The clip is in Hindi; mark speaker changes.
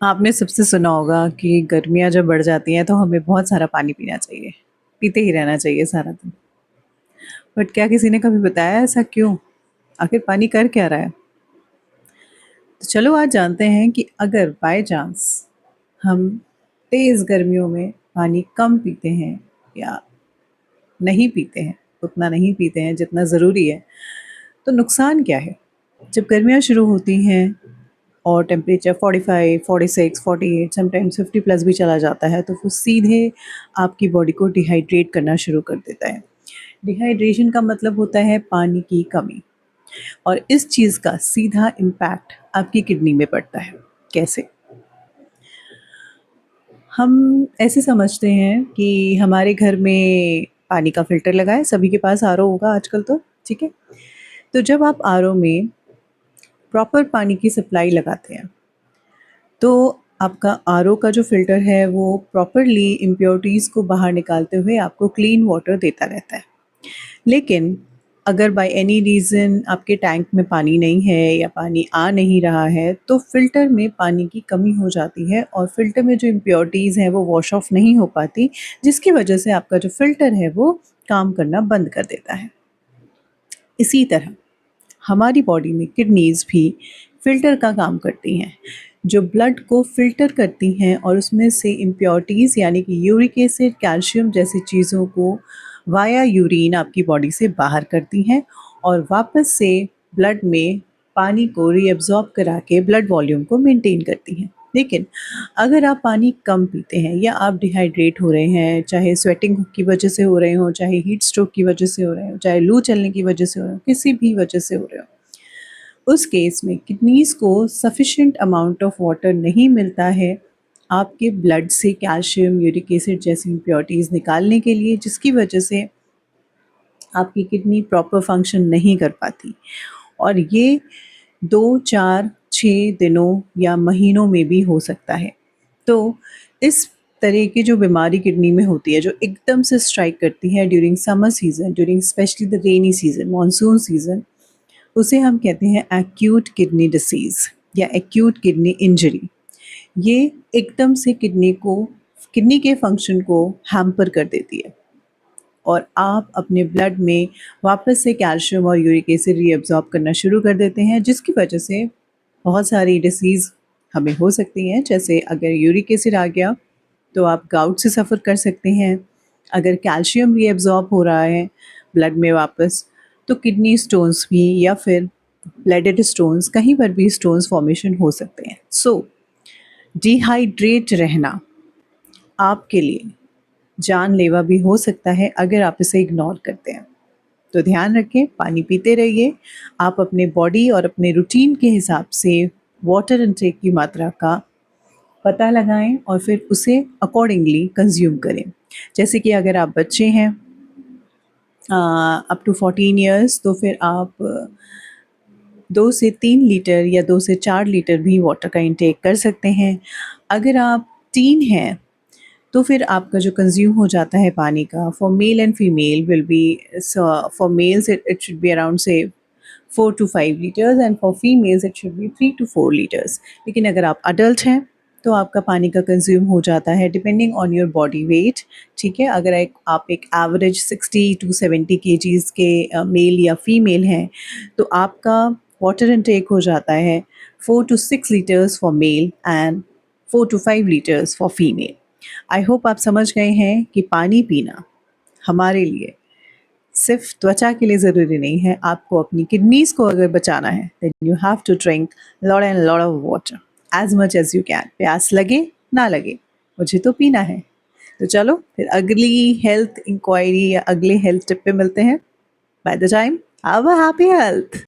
Speaker 1: आपने सबसे सुना होगा कि गर्मियाँ जब बढ़ जाती हैं तो हमें बहुत सारा पानी पीना चाहिए, पीते ही रहना चाहिए सारा दिन। बट क्या किसी ने कभी बताया ऐसा क्यों? आखिर पानी कर क्या रहा है? तो चलो आज जानते हैं कि अगर बाय चांस हम तेज़ गर्मियों में पानी कम पीते हैं या नहीं पीते हैं, उतना नहीं पीते हैं जितना ज़रूरी है, तो नुकसान क्या है? जब गर्मियाँ शुरू होती हैं और टेम्परेचर 45, 46, 48 समटाइम्स 50 प्लस भी चला जाता है, तो वो सीधे आपकी बॉडी को डिहाइड्रेट करना शुरू कर देता है। डिहाइड्रेशन का मतलब होता है पानी की कमी और इस चीज़ का सीधा इम्पैक्ट आपकी किडनी में पड़ता है। कैसे? हम ऐसे समझते हैं कि हमारे घर में पानी का फ़िल्टर लगा है, सभी के पास आरओ होगा आजकल तो, ठीक है? तो जब आप आरओ में प्रॉपर पानी की सप्लाई लगाते हैं, तो आपका आरओ का जो फ़िल्टर है वो प्रॉपरली इम्प्योरिटीज़ को बाहर निकालते हुए आपको क्लीन वाटर देता रहता है। लेकिन अगर बाय एनी रीज़न आपके टैंक में पानी नहीं है या पानी आ नहीं रहा है, तो फ़िल्टर में पानी की कमी हो जाती है और फ़िल्टर में जो इम्प्योरिटीज़ हैं वो वॉश ऑफ नहीं हो पाती, जिसकी वजह से आपका जो फ़िल्टर है वो काम करना बंद कर देता है। इसी तरह हमारी बॉडी में किडनीज़ भी फ़िल्टर का काम करती हैं, जो ब्लड को फ़िल्टर करती हैं और उसमें से इम्प्योरिटीज़ यानी कि यूरिक एसिड, कैल्शियम जैसी चीज़ों को वाया यूरिन आपकी बॉडी से बाहर करती हैं और वापस से ब्लड में पानी को रीअब्ज़ॉर्ब करा के ब्लड वॉल्यूम को मेंटेन करती हैं। लेकिन अगर आप पानी कम पीते हैं या आप डिहाइड्रेट हो रहे हैं, चाहे स्वेटिंग की वजह से हो रहे हों, चाहे हीट स्ट्रोक की वजह से हो रहे हों, चाहे लू चलने की वजह से हो रहे हों, किसी भी वजह से हो रहे हों, उस केस में किडनीज़ को सफिशिएंट अमाउंट ऑफ वाटर नहीं मिलता है आपके ब्लड से कैल्शियम, यूरिक एसिड जैसी इम्प्योरिटीज़ निकालने के लिए, जिसकी वजह से आपकी किडनी प्रॉपर फंक्शन नहीं कर पाती और ये 2, 4, 6 दिनों या महीनों में भी हो सकता है। तो इस तरह की जो बीमारी किडनी में होती है, जो एकदम से स्ट्राइक करती है during summer season, during specially the rainy season, monsoon season, उसे हम कहते हैं एक्यूट किडनी डिसीज़ या एक्यूट किडनी इंजरी। ये एकदम से किडनी के फंक्शन को हैम्पर कर देती है और आप अपने ब्लड में वापस से कैल्शियम और यूरिक एसिड रीअब्ज़ॉर्ब करना शुरू कर देते हैं, जिसकी वजह से बहुत सारी डिसीज़ हमें हो सकती हैं। जैसे अगर यूरिक एसिड आ गया तो आप गाउट से सफ़र कर सकते हैं। अगर कैल्शियम रीअब्ज़ॉर्ब हो रहा है ब्लड में वापस, तो किडनी स्टोन्स भी या फिर ब्लडेड स्टोन्स, कहीं पर भी स्टोन्स फॉर्मेशन हो सकते हैं। सो डिहाइड्रेट रहना आपके लिए जानलेवा भी हो सकता है अगर आप इसे इग्नोर करते हैं। तो ध्यान रखें, पानी पीते रहिए। आप अपने बॉडी और अपने रूटीन के हिसाब से वाटर इनटेक की मात्रा का पता लगाएँ और फिर उसे अकॉर्डिंगली कंज़्यूम करें। जैसे कि अगर आप बच्चे हैं अप टू 14 इयर्स, तो फिर आप 2 से 3 लीटर या 2 से 4 लीटर भी वाटर का इंटेक कर सकते हैं। अगर आप टीन हैं, तो फिर आपका जो कंज़्यूम हो जाता है पानी का for male and female will be for males it should be around से 4 to 5 litres and for females it should be 3 to 4 litres. लेकिन अगर आप अडल्ट हैं तो आपका पानी का कंज़्यूम हो जाता है depending on your body weight, ठीक है? अगर आप एक एवरेज 60 टू 70 केजीज़ के मेल या फीमेल हैं, तो आपका वाटर इनटेक हो जाता है 4 to 6 litres for male and 4 to 5 litres for female. I hope आप समझ गए हैं कि पानी पीना हमारे लिए सिर्फ त्वचा के लिए ज़रूरी नहीं है। आपको अपनी किडनीज़ को अगर बचाना है then you have to drink lot and lot of water as much as you can. प्यास लगे ना लगे, मुझे तो पीना है। तो चलो फिर अगली हेल्थ इंक्वायरी या अगले हेल्थ टिप पे मिलते हैं। By the time have a happy health.